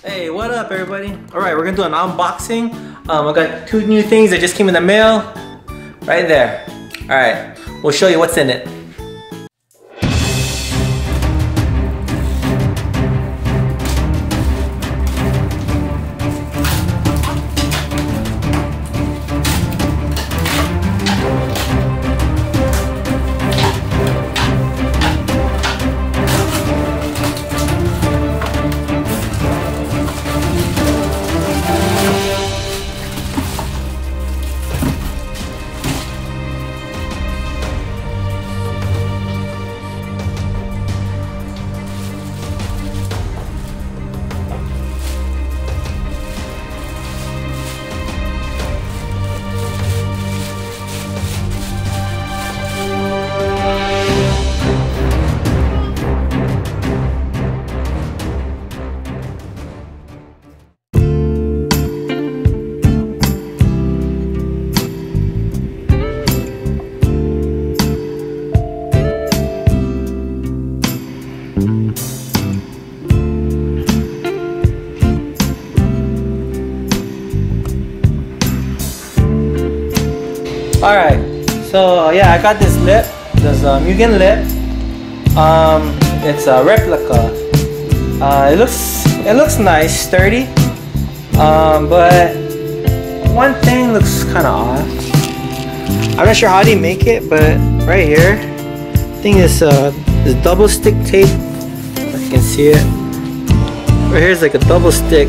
Hey, what up everybody? Alright, we're gonna do an unboxing. I got two new things that just came in the mail. Right there. Alright, we'll show you what's in it. Alright, so yeah, I got this lip, this Mugen lip. It's a replica. It looks nice, sturdy. But one thing looks kind of off. I'm not sure how they make it, but right here, I think it's this double stick tape. If you can see it. Right here's like a double stick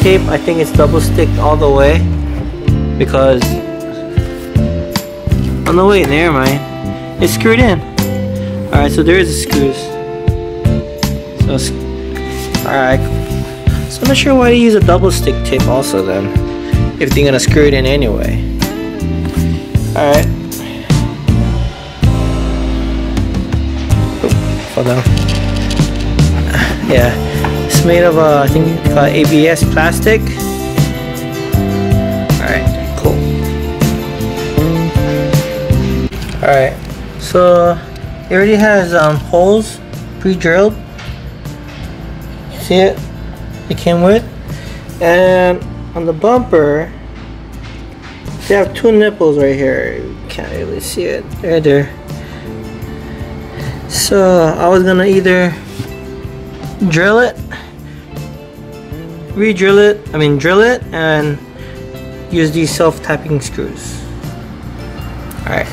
tape. I think it's double sticked all the way because. Oh no, wait, never mind. It's screwed in. Alright, so there is the screws. So, alright. So I'm not sure why they use a double stick tape also then, if they're gonna screw it in anyway. Alright. Fall down. Yeah. It's made of, I think you call it ABS plastic. Alright, cool. Alright, so it already has holes pre-drilled. See it? It came with. And on the bumper, they have two nipples right here. You can't really see it. Right there. So I was gonna either drill it, drill it, and use these self-tapping screws. Alright.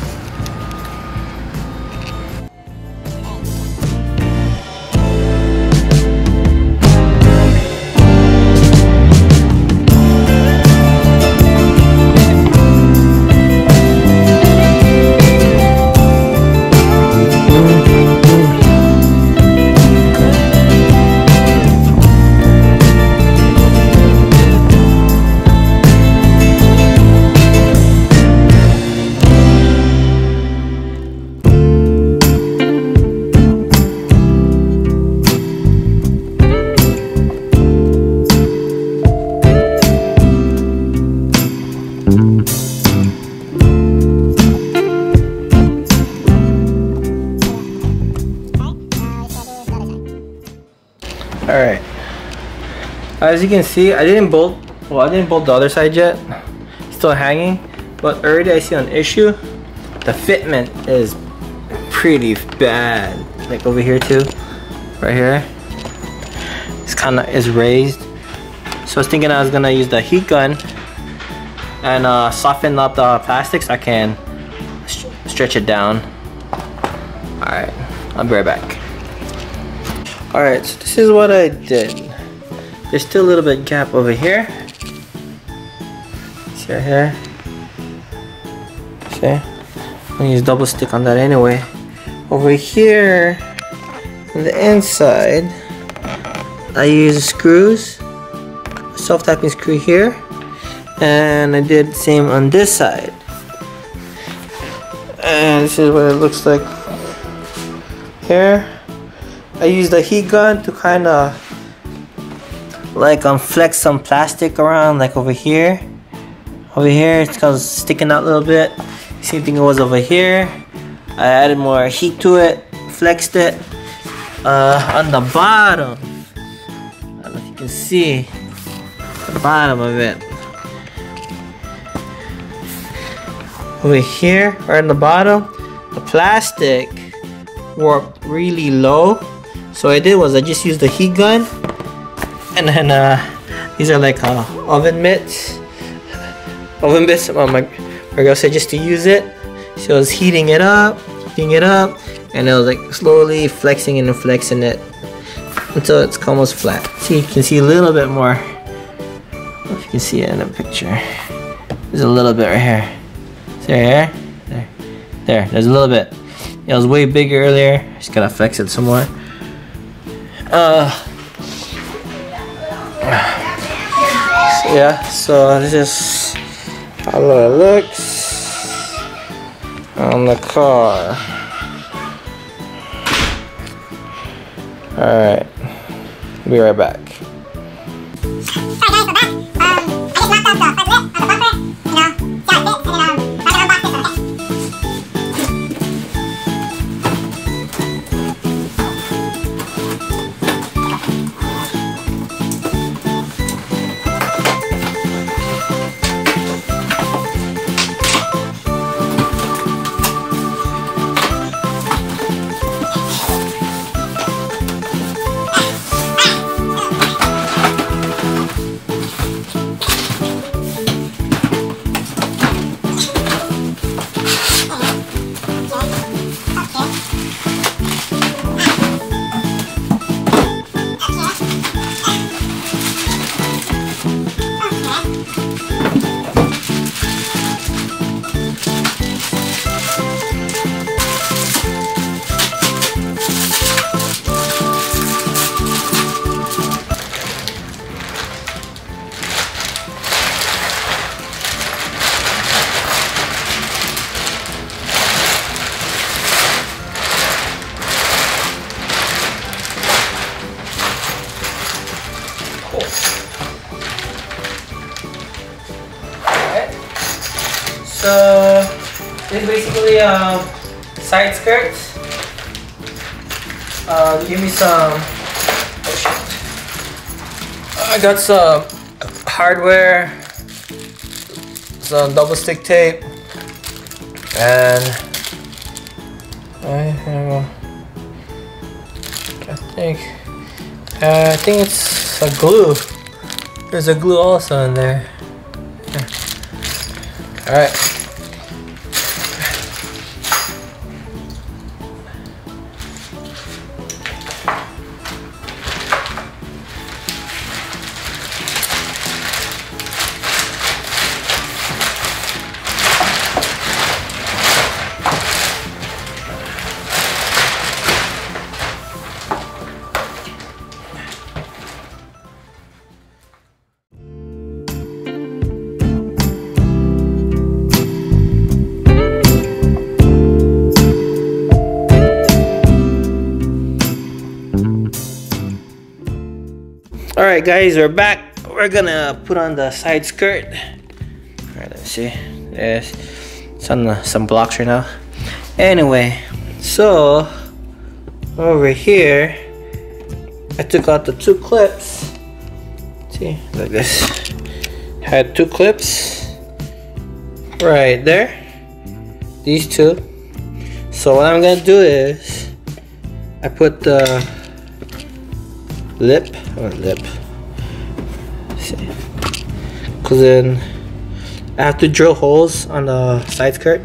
Alright, as you can see, I didn't bolt the other side yet. It's still hanging, but already I see an issue. The fitment is pretty bad. Like over here too, right here. It's raised. So I was thinking I was gonna use the heat gun and soften up the plastic so I can stretch it down. Alright, I'll be right back. Alright, so this is what I did. There's still a little bit gap over here. See right here? See? I'm gonna use double stick on that anyway. Over here, on the inside, I use screws. Self-tapping screw here. And I did the same on this side. And this is what it looks like here. I used the heat gun to kind of like flex some plastic around, like over here. Over here, it's kind of sticking out a little bit. Same thing it was over here. I added more heat to it, flexed it. On the bottom, can see the bottom of it. Over here, right in the bottom, the plastic warped really low. So what I did was I just used the heat gun, and then these are like oven mitts. Oven mitts. My girl said just to use it. So I was heating it up, and I was like slowly flexing and flexing it until it's almost flat. See, you can see a little bit more. I don't know if you can see it in the picture. There's a little bit right here. See right here? There. There's a little bit. It was way bigger earlier. Just gotta flex it some more. So yeah, so this is how it looks on the car. Alright, be right back. So this is basically side skirts. Give me some. I got some hardware, some double stick tape, and I think it's a glue. There's a glue also in there. All right. Alright guys, we're back. We're gonna put on the side skirt. Alright, let's see. There's some blocks right now. Anyway, so over here I took out the two clips. See, like this. Had two clips right there. These two. So what I'm gonna do is I put the lip. See, because then I have to drill holes on the side skirt,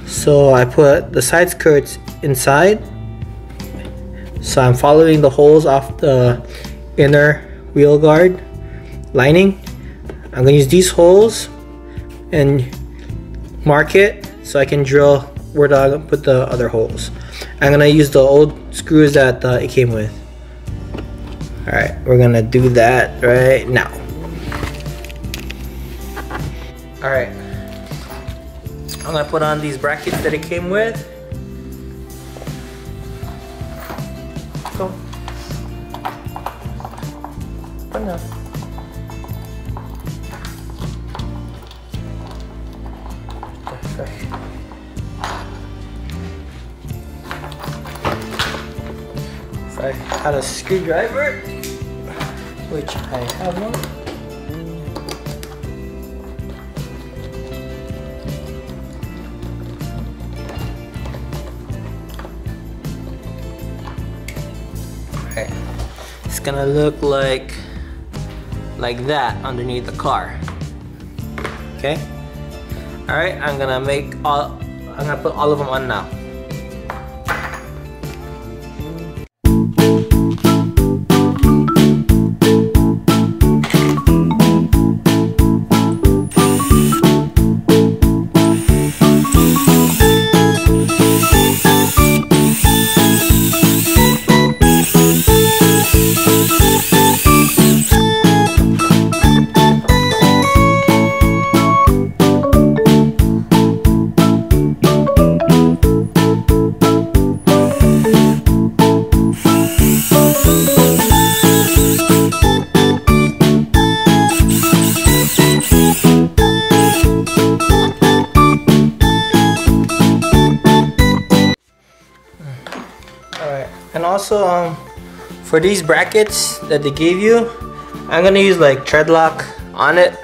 so I put the side skirts inside, so I'm following the holes off the inner wheel guard lining. I'm gonna use these holes and mark it so I can drill where to put the other holes. I'm gonna use the old screws that it came with. Alright, we're gonna do that right now. Alright, I'm gonna put on these brackets that it came with. Go. Put it up. If I had a screwdriver, which I have one. Okay, it's gonna look like that underneath the car. Okay. All right, I'm gonna put all of them on now. And also, for these brackets that they gave you, I'm gonna use like tread lock on it,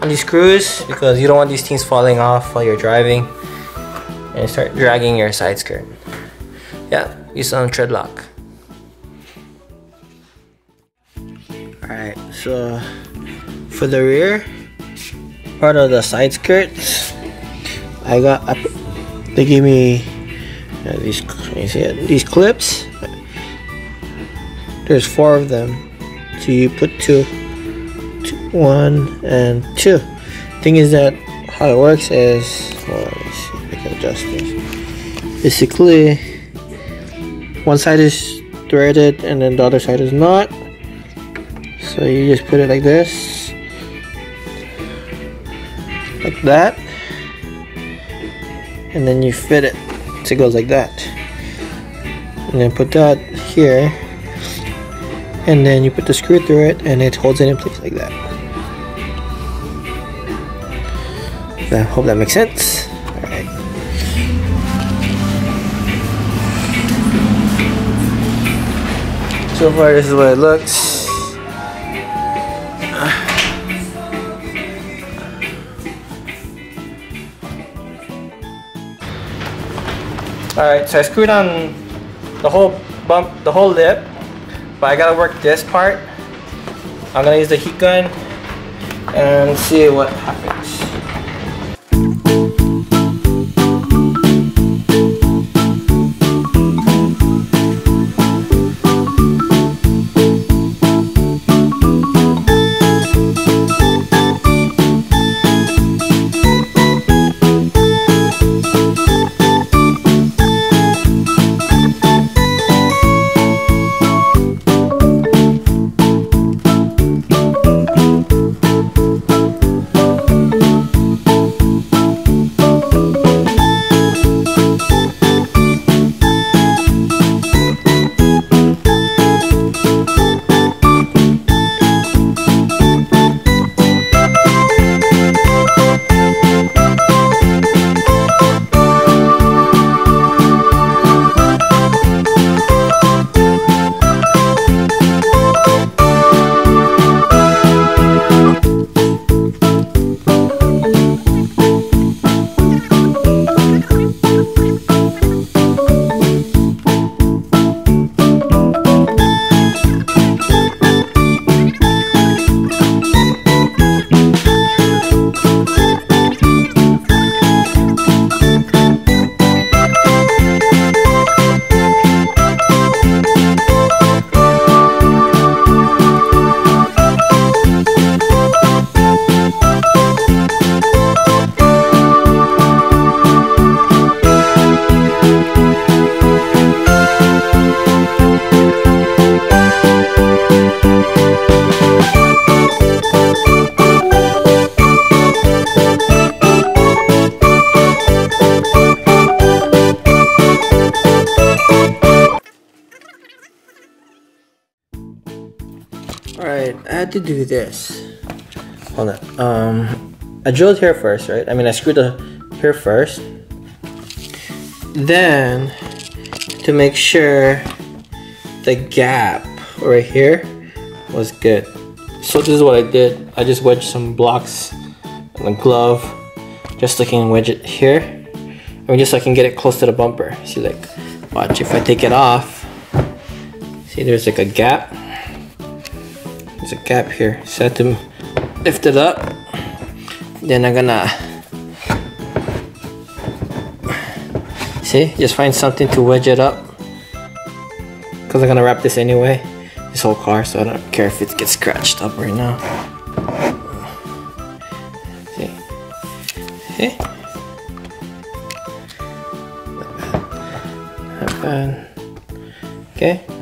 on these screws, because you don't want these things falling off while you're driving and start dragging your side skirt. Yeah, use some tread lock. Alright, so for the rear part of the side skirts, they gave me these, you see it? These clips. There's 4 of them, so you put 1 and 2. Thing is that how it works is, well, let's see if I can adjust this. Basically, one side is threaded and then the other side is not. So you just put it like this, like that, and then you fit it. So it goes like that, and then put that here, and then you put the screw through it, and it holds it in place like that. I hope that makes sense. Alright. So far, this is what it looks. Alright, so I screwed on the whole lip, but I gotta work this part. I'm gonna use the heat gun and see what happens. Alright, I had to do this. Hold on. I drilled here first, right? I mean, I screwed here first. Then, to make sure the gap right here was good. So this is what I did. I just wedged some blocks on the glove, just so I can wedge it here. I mean, just so I can get it close to the bumper. See, like, watch, if I take it off, see there's like a gap. There's a gap here. So I have to lift it up. Then I'm gonna, see, just find something to wedge it up. Cause I'm gonna wrap this anyway, this whole car, so I don't care if it gets scratched up right now. See? See? Not bad. Not bad. Okay.